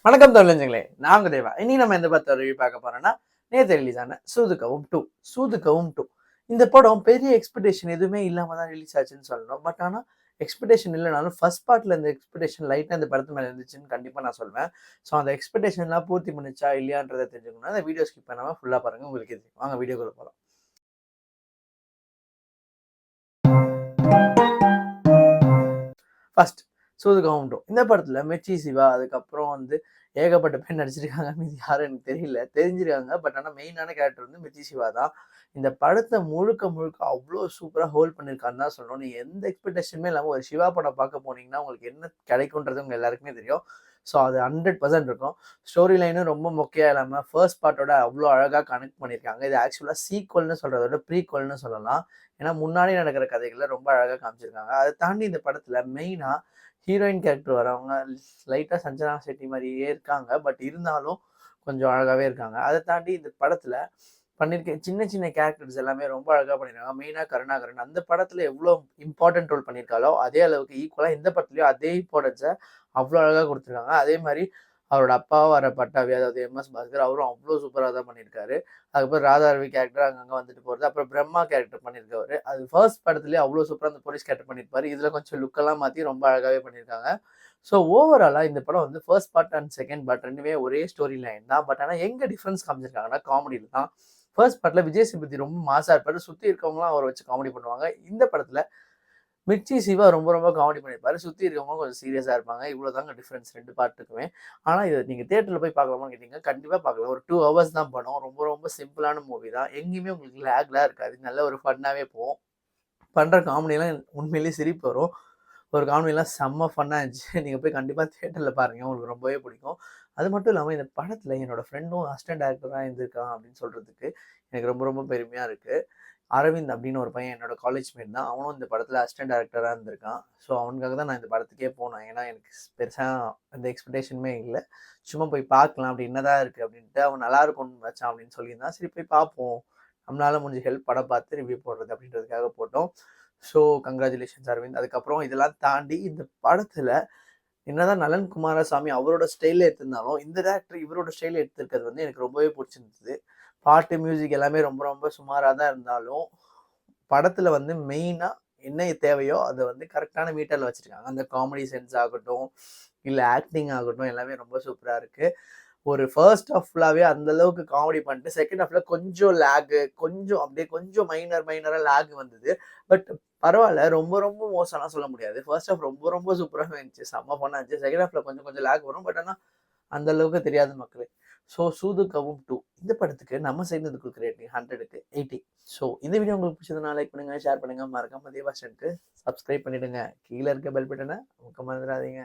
வணக்கம் தொழிலஞ்சுங்களே, நான் உங்க தேவா. இன்னைக்கு நம்ம எந்த படத்தை ரிவ்யூ பார்க்க போறோம்னா, நேத்து ரிலீஸ் ஆன சூதுகவும் 2. இந்த படம் பெரிய எக்ஸ்பெக்டேஷன் எதுவுமே இல்லாம தான் ரிலீஸ் ஆச்சுன்னு சொல்லணும். பட் ஆனா எக்ஸ்பெக்டேஷன் இல்லனாலும் ஃபர்ஸ்ட் பார்ட்ல இருந்த எக்ஸ்பெக்டேஷன் லைட்டா இந்த படத்து மேல இருந்துச்சுன்னு கண்டிப்பா நான் சொல்வேன். ஸோ அந்த எக்ஸ்பெக்டேஷன்லாம் பூர்த்தி பண்ணுச்சா இல்லையான்றத தெரிஞ்சுக்கணும்னா அந்த வீடியோ ஸ்கிப் பண்ணாம ஃபுல்லா பாருங்க. உங்களுக்கு தெரியும். வாங்க வீடியோக்குள்ள போலாம். ஃபர்ஸ்ட் சூதுகவும் 2. இந்த படத்துல மிர்ச்சி சிவா, அதுக்கப்புறம் ஏகப்பட்ட பேர் நடிச்சிருக்காங்க. மீதி யாரும் எனக்கு தெரியல. தெரிஞ்சிருக்காங்க. பட் ஆனா மெயினான கேரக்டர் மிர்ச்சி சிவா தான். இந்த படத்த முழுக்க முழுக்க அவ்ளோ சூப்பரா ஹோல்ட் பண்ணியிருக்காருன்னு தான் சொல்லணும். நீங்க எந்த எக்ஸ்பெக்டேஷனுமே இல்லாம ஒரு சிவா படம் பார்க்க போனீங்கன்னா, உங்களுக்கு என்ன கிடைக்கும்ன்றது உங்க எல்லாருக்குமே தெரியும். ஸோ அது 100% இருக்கும். ஸ்டோரி லைனும் ரொம்ப மொக்கையா இல்லாம, ஃபர்ஸ்ட் பார்ட்டோட அவ்ளோ அழகா கனெக்ட் பண்ணியிருக்காங்க. இது ஆக்சுவலா சீக்வல்ன்னு சொல்றத விட ப்ரீக்வல்ன்னு சொல்லலாம். ஏன்னா முன்னாடி நடக்கிற கதைகள ரொம்ப அழகா காமிச்சிருக்காங்க. அத தாண்டி இந்த படத்துல மெயினா ஹீரோயின் கேரக்டர் வரவங்க லைட்டா சஞ்சனா செட்டி மாரியே இருக்காங்க. பட் இருந்தாலும் கொஞ்சம் அழகாவே இருக்காங்க. அத தாண்டி இந்த படத்துல பண்ணியிருக்க சின்ன சின்ன கேரக்டர்ஸ் எல்லாமே ரொம்ப அழகா பண்ணியிருக்காங்க. மெயினா கருணாகரன். அந்த படத்துல எவ்ளோ இம்பார்ட்டன்ட் ரோல் பண்ணியிருக்காளோ, அதே அளவுக்கு ஈக்குவலா இந்த படத்துலயும் அதே இம்பார்ட்டன்ஸ அவ்ளோ அழகா குடுத்துருக்காங்க. அதே மாரி அவரோட அப்பாவா வர பட்டாபி, அதாவது எம்.எஸ். பாஸ்கர் அவரும் அவ்ளோ சூப்பரா தான் பண்ணியிருக்காரு. அதுக்கப்புறம் ராதாரவி கேரக்டர் அங்கங்க வந்துட்டு போறது. அப்புறம் பிரம்மா கேரக்டர் பண்ணியிருக்கவரு. அது ஃபர்ஸ்ட் படத்திலேயே அவ்ளோ சூப்பரா அந்த போலீஸ் கேரக்டர் பண்ணியிருப்பாரு. இதுல கொஞ்சம் லுக் எல்லாம் மாத்தி ரொம்ப அழகாவே பண்ணியிருக்காங்க. ஸோ ஓவராலா இந்த படம் first part and second part 2மே ஒரே ஸ்டோரி லைன் தான். பட் ஆனா எங்க டிஃபரன்ஸ் காமிச்சிருக்காங்கன்னா, காமெடில தான். ஃபர்ஸ்ட் பார்ட்ல விஜய் சேதுபதி ரொம்ப மாஸா இருப்பாரு. சுத்தி இருக்கவங்கலாம் அவர வச்சு காமெடி பண்ணுவாங்க. இந்த படத்துல மிர்ச்சி சிவா ரொம்ப ரொம்ப காமெடி பண்ணியிருப்பாரு. சுத்தி இருக்கவங்க கொஞ்சம் சீரியஸா இருப்பாங்க. இவ்வளோதாங்க டிஃபரன்ஸ் 2 பார்ட்டுக்குமே. ஆனா இத நீங்க தியேட்டர்ல போய் பார்க்கலாமான்னு கேட்டீங்கன்னா, கண்டிப்பா பார்க்கலாம். ஒரு 2 ஹவர்ஸ் தான் படம். ரொம்ப ரொம்ப சிம்பிளான மூவி தான். எங்கேயுமே உங்களுக்கு லேக்லாம் இருக்காது. நல்ல ஒரு ஃபன்னாவே போகும். பண்ற காமெடிலாம் உண்மையிலேயே சிரிப்பு வரும். ஒரு காமெடிலாம் செம்ம ஃபன்னா இருந்துச்சு. நீங்க போய் கண்டிப்பா தியேட்டர்ல பாருங்க. உங்களுக்கு ரொம்பவே பிடிக்கும். அது மட்டும் இல்லாம இந்த படத்துல என்னோட ஃப்ரெண்டும் அசிஸ்டன்ட் டைரக்டரா இருந்திருக்கான் அப்படின்னு சொல்றதுக்கு எனக்கு ரொம்ப ரொம்ப பெருமையா இருக்கு. அரவிந்த் அப்படின்னு ஒரு பையன் என்னோட காலேஜ் மேட் தான். அவனும் இந்த படத்துல அசிஸ்டன்ட் டைரக்டரா இருந்திருக்கான். ஸோ அவனுக்காக தான் நான் இந்த படத்துக்கே போனேன். ஏன்னா எனக்கு பெருசா எந்த எக்ஸ்பெக்டேஷனுமே இல்ல. சும்மா போய் பார்க்கலாம் அப்படி என்னதான் இருக்கு அப்படின்ட்டு அவன் நல்லா இருக்கும் மச்சான் அப்படின்னு சொல்லியிருந்தான். சரி போய் பார்ப்போம். நம்மளால முடிஞ்ச ஹெல்ப் படம் பார்த்து ரிவ்யூ போடுறது அப்படின்றதுக்காக போட்டோம். So congratulations Aravind. அதுக்கப்புறம் இதெல்லாம் தாண்டி இந்த படத்துல என்னதான் நலன் குமாரசாமி அவரோட ஸ்டைல்ல எடுத்திருந்தாலும், இந்த டைரக்டர் இவரோட ஸ்டைல்ல எடுத்திருக்கிறது எனக்கு ரொம்பவே புடிச்சிருந்தது. பாட்டு, மியூசிக் எல்லாமே ரொம்ப ரொம்ப சுமாரா தான் இருந்தாலும், படத்துல மெயினா என்ன தேவையோ அத கரெக்ட்டான மீட்டர்ல வச்சிருக்காங்க. அந்த காமெடி சென்ஸ் ஆகட்டும், இல்ல ஆக்டிங் ஆகட்டும் எல்லாமே ரொம்ப சூப்பரா இருக்கு. ஒரு ஃபர்ஸ்ட் ஹாஃப் ஃபுல்லாவே அந்த அளவுக்கு காமெடி பண்ணிட்டு, செகண்ட் ஹாஃப்ல கொஞ்சம் லேகு, கொஞ்சம் அப்படியே கொஞ்சம் மைனரா லேக் வந்தது. பட் பரவால்ல. ரொம்ப ரொம்ப மோசம்லாம் சொல்ல முடியாது. ஃபர்ஸ்ட் ஹாஃப் ரொம்ப ரொம்ப சூப்பராவே இருந்துச்சு. செம்ம ஃபன்னா இருந்துச்சு. செகண்ட் ஹாஃப்ல கொஞ்சம் கொஞ்சம் லேக் வரும். பட் ஆனா அந்த அளவுக்கு தெரியாது மக்களே. ஸோ சூதுகவும் 2 இந்த படத்துக்கு நம்ம சைடுல இருந்து குடுக்குற ரேட்டிங் 100க்கு 80. ஸோ இந்த வீடியோ உங்களுக்கு பிடிச்சதுன்னா லைக் பண்ணுங்க, ஷேர் பண்ணுங்க. மறக்காம தேவா சேனலுக்கு சப்ஸ்கிரைப் பண்ணிடுங்க. கீழ இருக்க பெல் பட்டன அமுக்க மறந்துடாதீங்க.